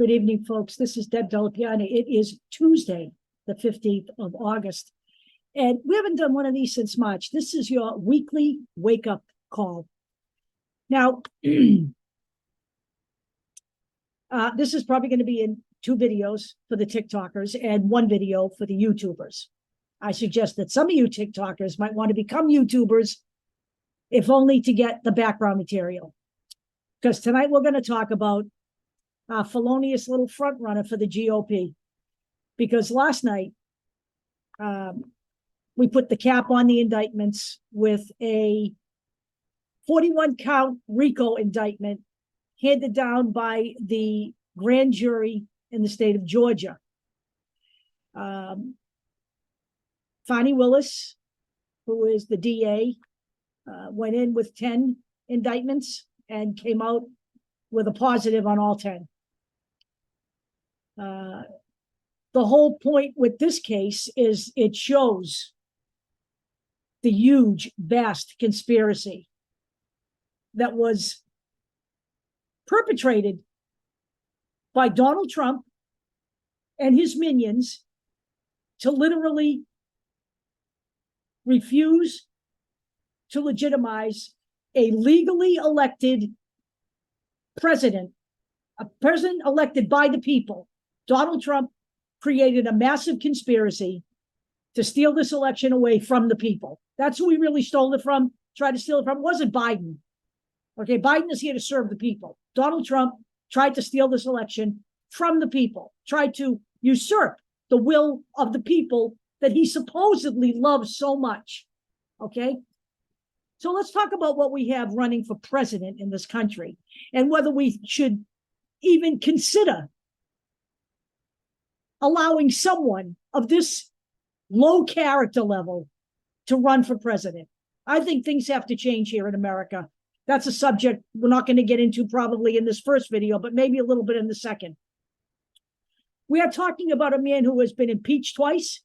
Good evening, folks. This is Deb Delapiana. It is Tuesday, the 15th of August, and we haven't done one of these since March. This is your weekly wake-up call. Now, this is probably going to be in 2 videos for the TikTokers and 1 video for the YouTubers. I suggest that some of you TikTokers might want to become YouTubers, if only to get the background material. Because tonight we're going to talk about a felonious little front runner for the GOP. Because last night, we put the cap on the indictments with a 41-count RICO indictment handed down by the grand jury in the state of Georgia. Fani Willis, who is the DA, went in with 10 indictments and came out with a positive on all 10. The whole point with this case is it shows the huge, vast conspiracy that was perpetrated by Donald Trump and his minions to literally refuse to legitimize a legally elected president, a president elected by the people. Donald Trump created a massive conspiracy to steal this election away from the people. That's who he really stole it from, tried to steal it from. It wasn't Biden. Okay, Biden is here to serve the people. Donald Trump tried to steal this election from the people, tried to usurp the will of the people that he supposedly loves so much. Okay? So let's talk about what we have running for president in this country and whether we should even consider allowing someone of this low character level to run for president. I think things have to change here in America. That's a subject we're not going to get into probably in this first video, but maybe a little bit in the second. We are talking about a man who has been impeached twice,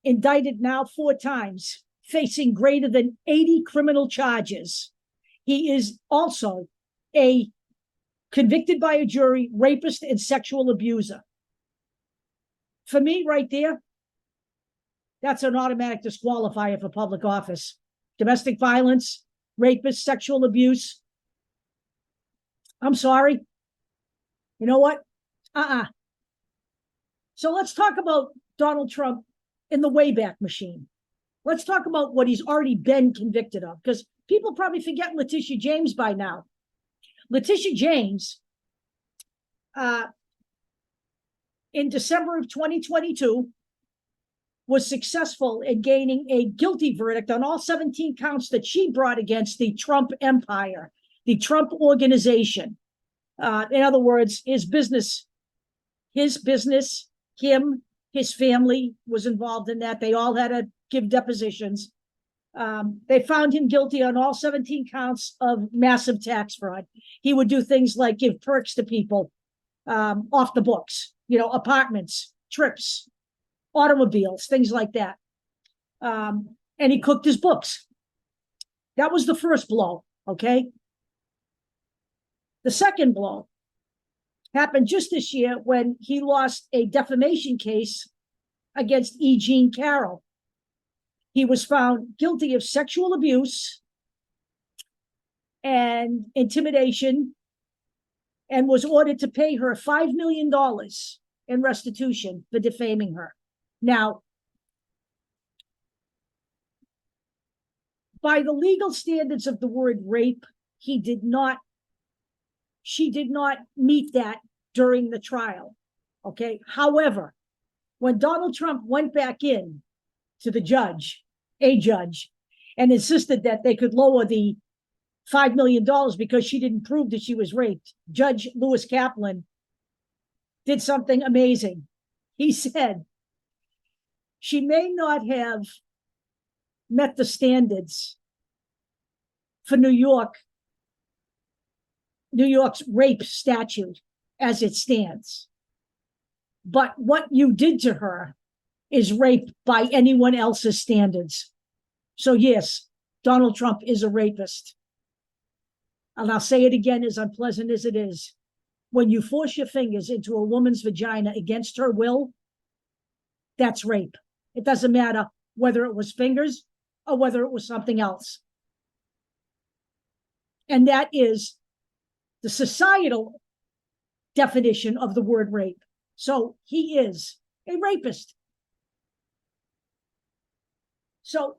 indicted now 4 times, facing greater than 80 criminal charges. He is also a convicted by a jury rapist and sexual abuser. For me, right there, that's an automatic disqualifier for public office. Domestic violence, rapist, sexual abuse. I'm sorry. You know what? So let's talk about Donald Trump in the Wayback Machine. Let's talk about what he's already been convicted of, because people probably forget Letitia James by now. Letitia James, in December of 2022, was successful in gaining a guilty verdict on all 17 counts that she brought against the Trump empire, the Trump organization. In other words, his business, him, his family was involved in that. They all had to give depositions. They found him guilty on all 17 counts of massive tax fraud. He would do things like give perks to people off the books, apartments, trips, automobiles, things like that. And he cooked his books. That was the first blow, okay? The second blow happened just this year when he lost a defamation case against E. Jean Carroll. He was found guilty of sexual abuse and intimidation and was ordered to pay her $5 million in restitution for defaming her. Now, by the legal standards of the word rape, she did not meet that during the trial, okay? However, when Donald Trump went back in to the judge, and insisted that they could lower the $5 million because she didn't prove that she was raped, Judge Lewis Kaplan did something amazing. He said, she may not have met the standards for New York's rape statute as it stands. But what you did to her is rape by anyone else's standards. So yes, Donald Trump is a rapist. And I'll say it again, as unpleasant as it is. when you force your fingers into a woman's vagina against her will, that's rape. It doesn't matter whether it was fingers or whether it was something else. And that is the societal definition of the word rape. So he is a rapist. So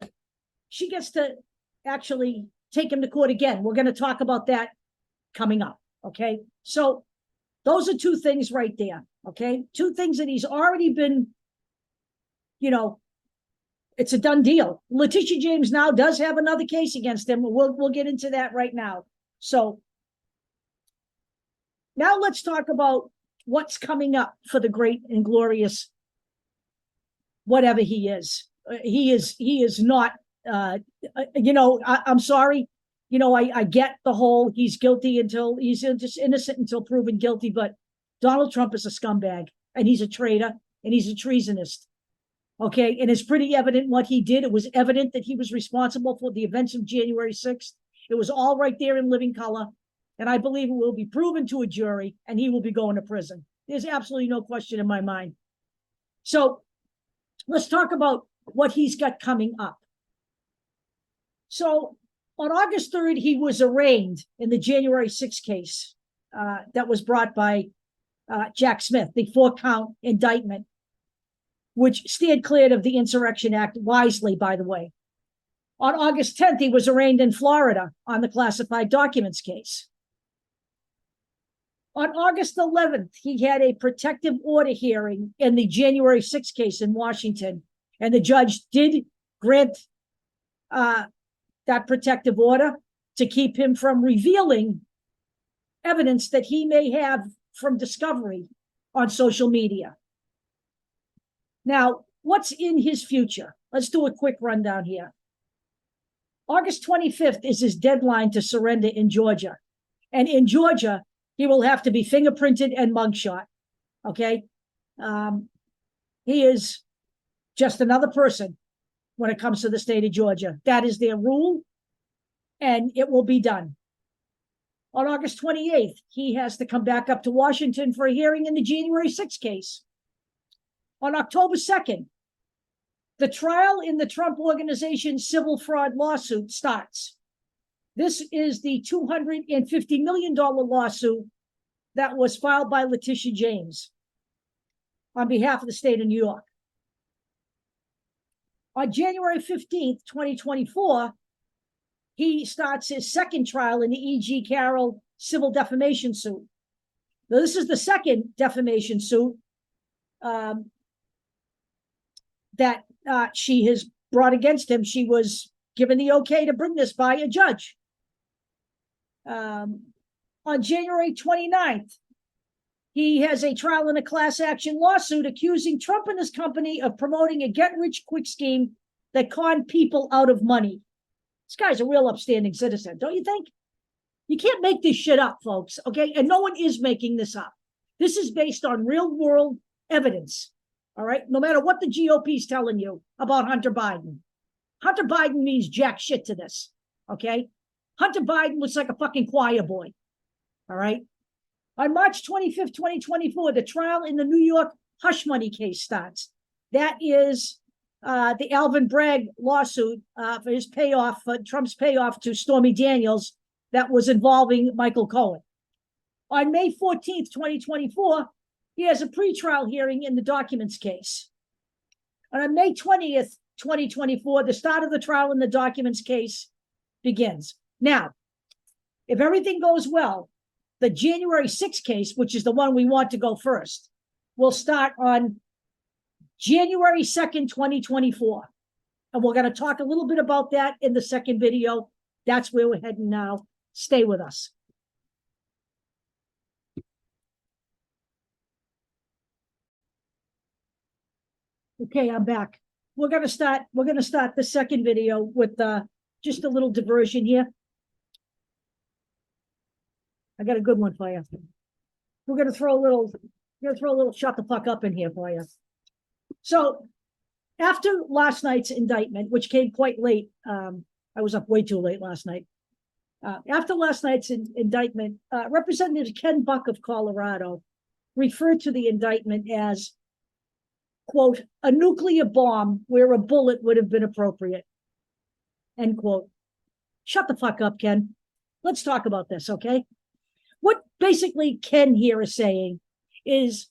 she gets to actually take him to court again. We're going to talk about that coming up. Okay. So those are two things right there. Okay. Two things that he's already been, it's a done deal. Letitia James now does have another case against him. We'll get into that right now. So now let's talk about what's coming up for the great and glorious whatever he is. He is not, I'm sorry. I get the whole he's guilty until he's just innocent until proven guilty, but Donald Trump is a scumbag and he's a traitor and he's a treasonist. Okay. And it's pretty evident what he did. It was evident that he was responsible for the events of January 6th. It was all right there in living color. And I believe it will be proven to a jury and he will be going to prison. There's absolutely no question in my mind. So let's talk about what he's got coming up. So on August 3rd, he was arraigned in the January 6th case that was brought by Jack Smith, the 4-count indictment, which steered clear of the Insurrection Act wisely, by the way. On August 10th, he was arraigned in Florida on the classified documents case. On August 11th, he had a protective order hearing in the January 6th case in Washington, and the judge did grant that protective order to keep him from revealing evidence that he may have from discovery on social media. Now, what's in his future? Let's do a quick rundown here. August 25th is his deadline to surrender in Georgia. And in Georgia, he will have to be fingerprinted and mugshot. Okay? He is just another person when it comes to the state of Georgia. That is their rule, and it will be done. On August 28th, he has to come back up to Washington for a hearing in the January 6th case. On October 2nd, the trial in the Trump Organization civil fraud lawsuit starts. This is the $250 million lawsuit that was filed by Letitia James on behalf of the state of New York. On January 15th, 2024, he starts his second trial in the E.G. Carroll civil defamation suit. Now, this is the second defamation suit that she has brought against him. She was given the okay to bring this by a judge. On January 29th, he has a trial in a class action lawsuit accusing Trump and his company of promoting a get-rich-quick scheme that conned people out of money. This guy's a real upstanding citizen, don't you think? You can't make this shit up, folks, okay? And no one is making this up. This is based on real-world evidence, all right? No matter what the GOP is telling you about Hunter Biden. Hunter Biden means jack shit to this, okay? Hunter Biden looks like a fucking choir boy, all right? On March 25th, 2024, the trial in the New York hush money case starts. That is the Alvin Bragg lawsuit for his payoff, Trump's payoff to Stormy Daniels that was involving Michael Cohen. On May 14th, 2024, he has a pretrial hearing in the documents case. And on May 20th, 2024, the start of the trial in the documents case begins. Now, if everything goes well, the January 6th case, which is the one we want to go first, will start on January 2nd, 2024. And we're going to talk a little bit about that in the second video. That's where we're heading now. Stay with us. Okay, I'm back. We're going to start the second video with just a little diversion here. I got a good one for you. We're going to throw a little shut the fuck up in here for you. So after last night's indictment, which came quite late, I was up way too late last night. After last night's indictment, Representative Ken Buck of Colorado referred to the indictment as, quote, a nuclear bomb where a bullet would have been appropriate, end quote. Shut the fuck up, Ken. Let's talk about this, okay? What basically Ken here is saying is,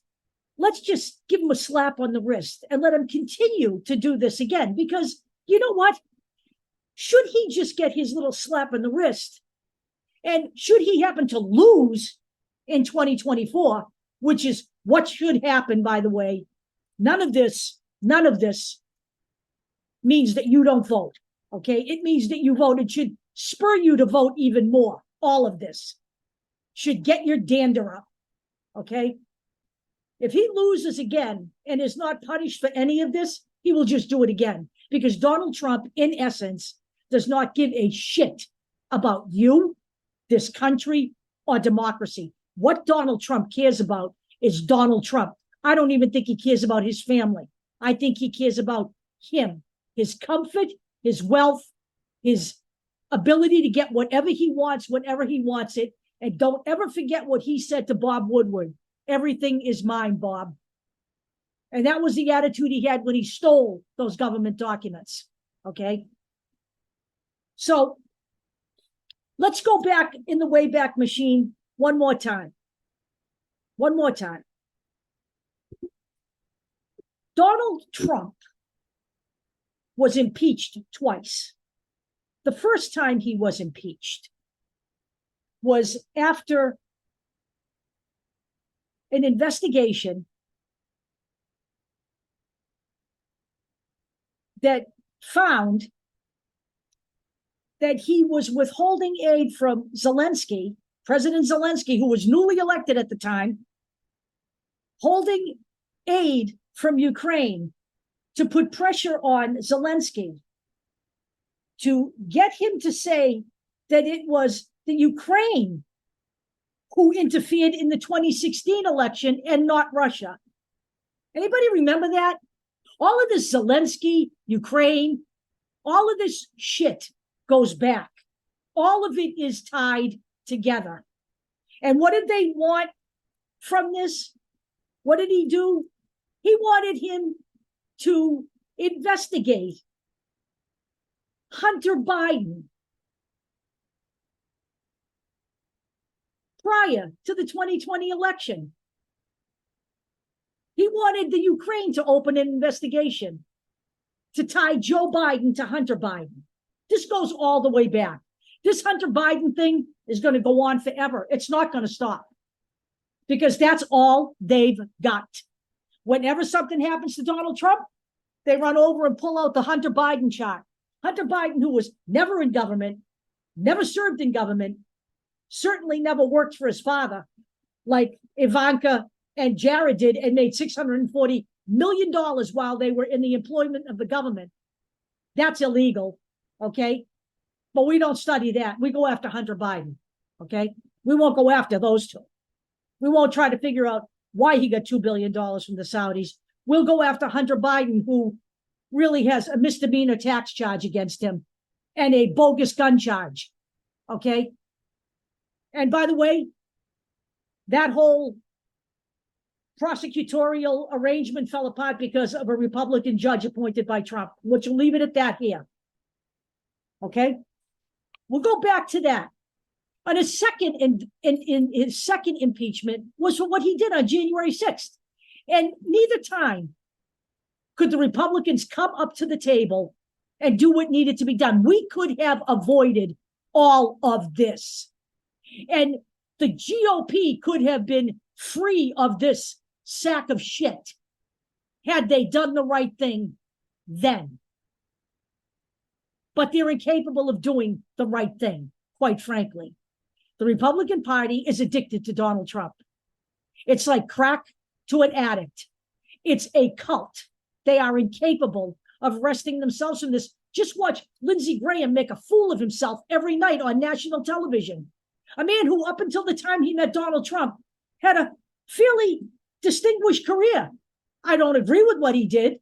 let's just give him a slap on the wrist and let him continue to do this again. Because you know what? Should he just get his little slap on the wrist, and should he happen to lose in 2024, which is what should happen, by the way, none of this means that you don't vote, okay? It means that you vote. It should spur you to vote even more. All of this should get your dander up, okay? If he loses again and is not punished for any of this, he will just do it again, because Donald Trump, in essence, does not give a shit about you, this country, or democracy. What Donald Trump cares about is Donald Trump. I don't even think he cares about his family. I think he cares about him, his comfort, his wealth, his ability to get whatever he wants, whenever he wants it. And don't ever forget what he said to Bob Woodward. Everything is mine, Bob. And that was the attitude he had when he stole those government documents, okay? So let's go back in the Wayback Machine one more time. One more time. Donald Trump was impeached twice. The first time he was impeached was after an investigation that found that he was withholding aid from Zelensky, President Zelensky, who was newly elected at the time, holding aid from Ukraine to put pressure on Zelensky to get him to say that it was the Ukraine who interfered in the 2016 election and not Russia. Anybody remember that? All of this Zelensky, Ukraine, all of this shit goes back. All of it is tied together. And what did they want from this? What did he do? He wanted him to investigate Hunter Biden prior to the 2020 election. He wanted the Ukraine to open an investigation to tie Joe Biden to Hunter Biden. This goes all the way back. This Hunter Biden thing is going to go on forever. It's not going to stop, because that's all they've got. Whenever something happens to Donald Trump, they run over and pull out the Hunter Biden chart. Hunter Biden, who was never in government, never served in government, certainly never worked for his father like Ivanka and Jared did, and made $640 million while they were in the employment of the government. That's illegal, okay? But we don't study that. We go after Hunter Biden, okay? We won't go after those two. We won't try to figure out why he got $2 billion from the Saudis. We'll go after Hunter Biden, who really has a misdemeanor tax charge against him and a bogus gun charge, okay? And by the way, that whole prosecutorial arrangement fell apart because of a Republican judge appointed by Trump, which will leave it at that here. Okay? We'll go back to that. On his second, in his second impeachment was for what he did on January 6th. And neither time could the Republicans come up to the table and do what needed to be done. We could have avoided all of this. And the GOP could have been free of this sack of shit had they done the right thing then. But they're incapable of doing the right thing, quite frankly. The Republican Party is addicted to Donald Trump. It's like crack to an addict. It's a cult. They are incapable of wresting themselves from this. Just watch Lindsey Graham make a fool of himself every night on national television. A man who, up until the time he met Donald Trump, had a fairly distinguished career. I don't agree with what he did,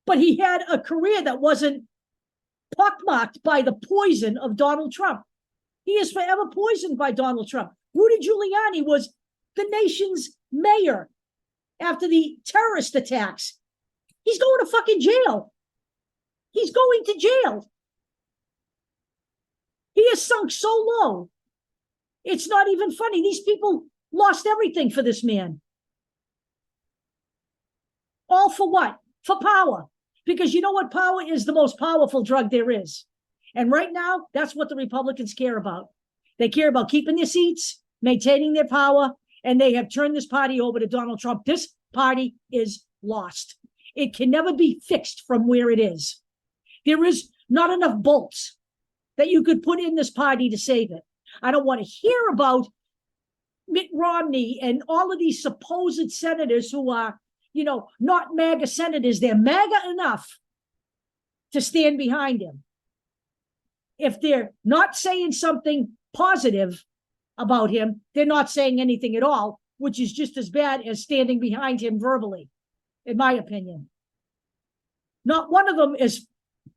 but he had a career that wasn't pockmarked by the poison of Donald Trump. He is forever poisoned by Donald Trump. Rudy Giuliani was the nation's mayor after the terrorist attacks. He's going to fucking jail. He's going to jail. He has sunk so low. It's not even funny. These people lost everything for this man. All for what? For power. Because you know what? Power is the most powerful drug there is. And right now, that's what the Republicans care about. They care about keeping their seats, maintaining their power, and they have turned this party over to Donald Trump. This party is lost. It can never be fixed from where it is. There is not enough bolts that you could put in this party to save it. I don't want to hear about Mitt Romney and all of these supposed senators who are, not MAGA senators. They're MAGA enough to stand behind him. If they're not saying something positive about him, they're not saying anything at all, which is just as bad as standing behind him verbally, in my opinion. Not one of them is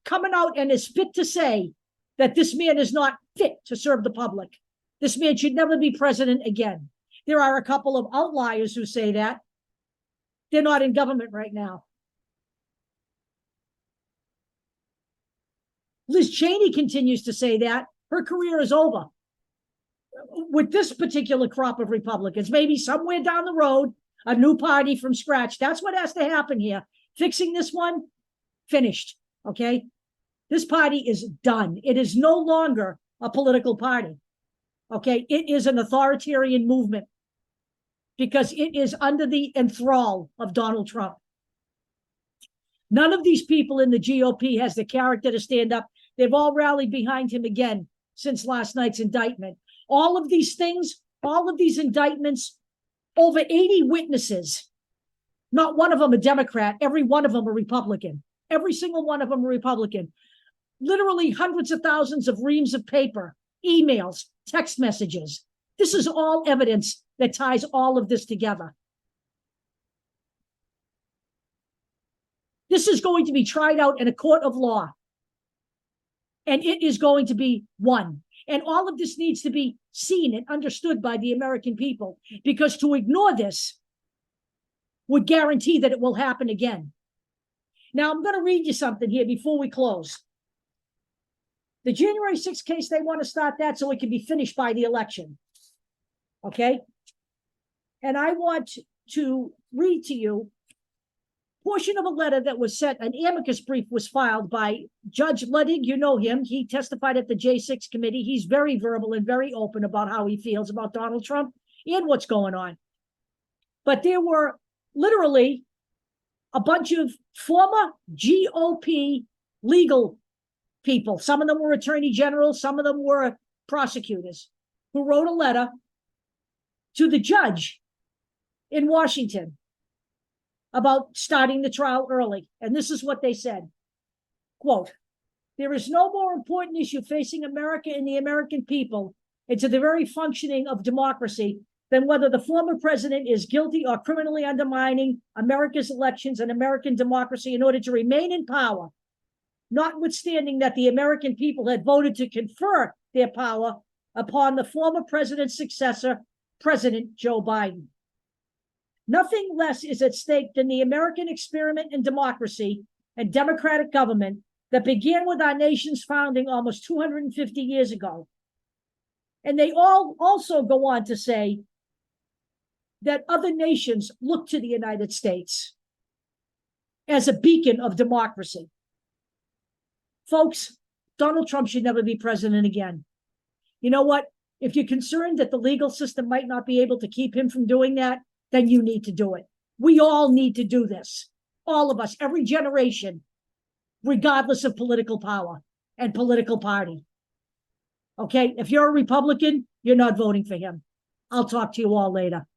coming out and is fit to say that this man is not fit to serve the public. This man should never be president again. There are a couple of outliers who say that. They're not in government right now. Liz Cheney continues to say that. Her career is over. With this particular crop of Republicans, maybe somewhere down the road, a new party from scratch. That's what has to happen here. Fixing this one, finished, okay? This party is done. It is no longer a political party, okay? It is an authoritarian movement because it is under the enthrall of Donald Trump. None of these people in the GOP has the character to stand up. They've all rallied behind him again since last night's indictment. All of these things, all of these indictments, over 80 witnesses, not one of them a Democrat, every one of them a Republican. Every single one of them a Republican. Literally hundreds of thousands of reams of paper, emails, text messages. This is all evidence that ties all of this together. This is going to be tried out in a court of law. And it is going to be won. And all of this needs to be seen and understood by the American people, because to ignore this would guarantee that it will happen again. Now, I'm going to read you something here before we close. The January 6th case, they want to start that so it can be finished by the election. Okay? And I want to read to you a portion of a letter that was sent. An amicus brief was filed by Judge Luddig. You know him. He testified at the J6 committee. He's very verbal and very open about how he feels about Donald Trump and what's going on. But there were literally a bunch of former GOP legal people. Some of them were attorney generals. Some of them were prosecutors who wrote a letter to the judge in Washington about starting the trial early. And this is what they said. Quote, "There is no more important issue facing America and the American people and to the very functioning of democracy than whether the former president is guilty or criminally undermining America's elections and American democracy in order to remain in power, notwithstanding that the American people had voted to confer their power upon the former president's successor, President Joe Biden. Nothing less is at stake than the American experiment in democracy and democratic government that began with our nation's founding almost 250 years ago." And they all also go on to say that other nations look to the United States as a beacon of democracy. Folks, Donald Trump should never be president again. You know what? If you're concerned that the legal system might not be able to keep him from doing that, then you need to do it. We all need to do this. All of us, every generation, regardless of political power and political party. Okay? If you're a Republican, you're not voting for him. I'll talk to you all later.